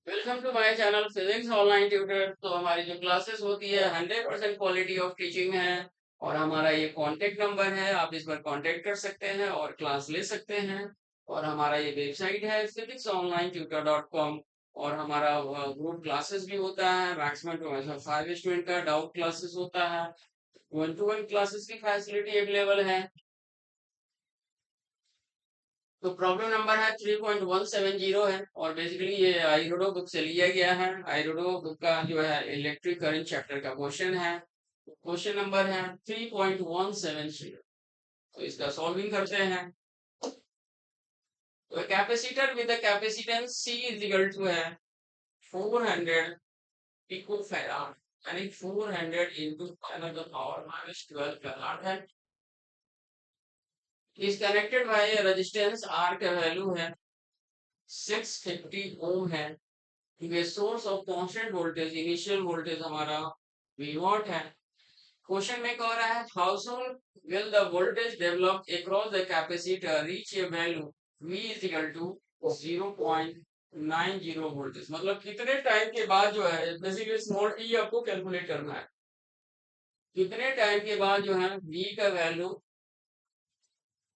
Welcome to my channel physics online tutor. तो हमारी जो क्लासेस होती है 100% क्वालिटी ऑफ टीचिंग है। और हमारा ये कांटेक्ट नंबर है, आप इस पर कांटेक्ट कर सकते हैं और क्लास ले सकते हैं। और हमारा ये वेबसाइट है physicsonlinetutor.com। और हमारा ग्रुप क्लासेस भी होता है, मैक्सिमम टू 5 स्टूडेंट का डाउट क्लासेस होता है। 1-to-1 क्लासेस की फैसिलिटी अवेलेबल है। तो प्रॉब्लम नंबर है 3.170 है और बेसिकली ये आइरोडो बुक से लिया गया है। आइरोडो बुक का जो है इलेक्ट्रिक करंट चैप्टर का क्वेश्चन है। क्वेश्चन नंबर है 3.170। तो इसका सॉल्विंग करते हैं। तो capacitor with capacitance C is equal to है 400 पिको फैराड, यानी 400 इंटू 10⁻⁻12 फैराड है। Is connected by resistance R का वैल्यू है 650 ओम है। ये source of constant voltage, initial voltage हमारा V नॉट है। क्वेश्चन में कह रहा है how soon will the voltage develop across the capacitor reach a value V is equal to 0.90 voltage. मतलब कितने टाइम के बाद जो है, बेसिकली स्मॉल टी आपको कैलकुलेट करना है। कितने टाइम के बाद जो है V का वैल्यू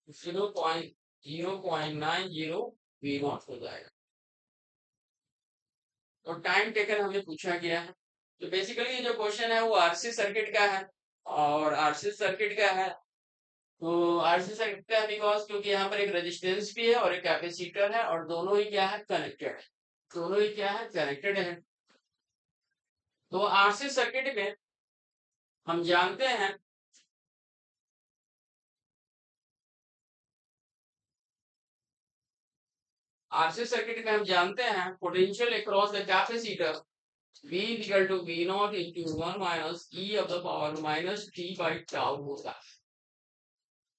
0.90 V नॉट हो जाएगा। तो टाइम टेकन हमें पूछा गया है। तो बेसिकली ये जो क्वेश्चन है वो आरसी सर्किट का है। और आरसी सर्किट का है, तो आरसी सर्किट का है बिकॉज क्योंकि यहाँ पर एक रेजिस्टेंस भी है और एक कैपेसिटर है और दोनों ही क्या है, कनेक्टेड है। दोनों ही क्या है, कनेक्टेड है। तो आरसी सर्किट में हम जानते हैं, आरसी सर्किट में हम जानते हैं potential across the capacitor V equal to V naught into 1 minus E of the power minus T by tau होगा।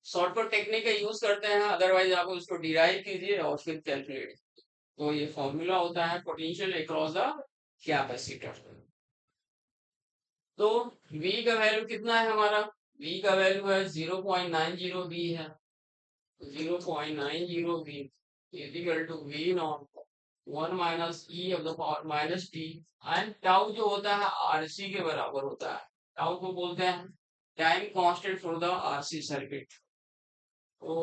शॉर्टकट टेक्निक का यूज करते हैं, अदरवाइज आप उसको डिराइव कीजिए और फिर कैलकुलेट। तो ये फॉर्मूला होता है पोटेंशियल अक्रॉस द कैपेसिटर। तो V का वैल्यू कितना है हमारा, V का वैल्यू है 0.90 V है। 0.90 V is equal to V naught 1 minus E of the power minus T। And tau जो होता है RC के बराबर होता है। टाउ को बोलते हैं time constant for the RC circuit. तो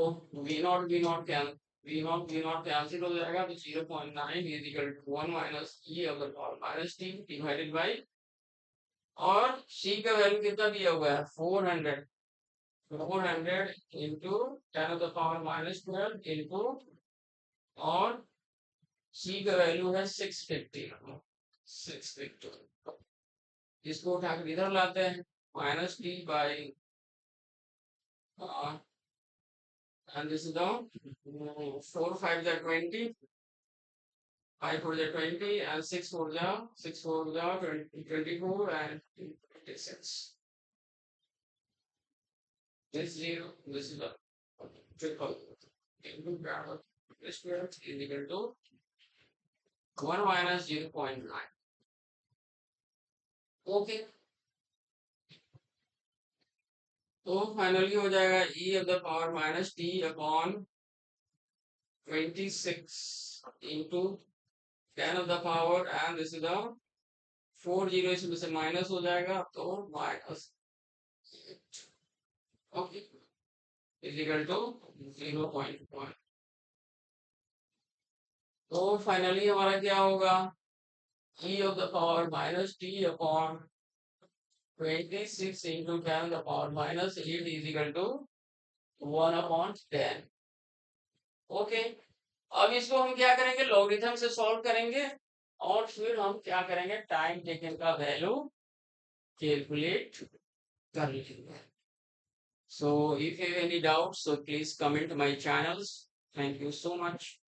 V नॉट कैंसिल हो जाएगा, तो 0.9 is equal to 1 minus E of the power minus T divided by, और C का वैल्यू कितना दिया हुआ है 400। 400 into 10 of the power minus 12 into, और C का वैल्यू है 650। 650 इसको उठाकर इधर लाते हैं, minus T by, and this is the 4 5 the 20, 5 4 the 20, and 6 4 the 24 and 26. This 0, this is the triple into bracket. This is equal to 1 minus 0.9. Okay, तो finally हो जाएगा E of the power minus T upon 26 into 10 of the power, and this is the 40 इसमें से minus हो जाएगा तो minus, okay, is equal to 0.1। तो finally हमारा क्या होगा, E of the power minus T upon 26 into 10 the power minus 8 is equal to 1 upon 10। Okay, अब इसको हम क्या करेंगे, लॉगरिथम से सॉल्व करेंगे और फिर हम क्या करेंगे, टाइम टेकन का वैल्यू कैलकुलेट कर लेंगे। So if you have any doubts, so please comment my channels. Thank you so much.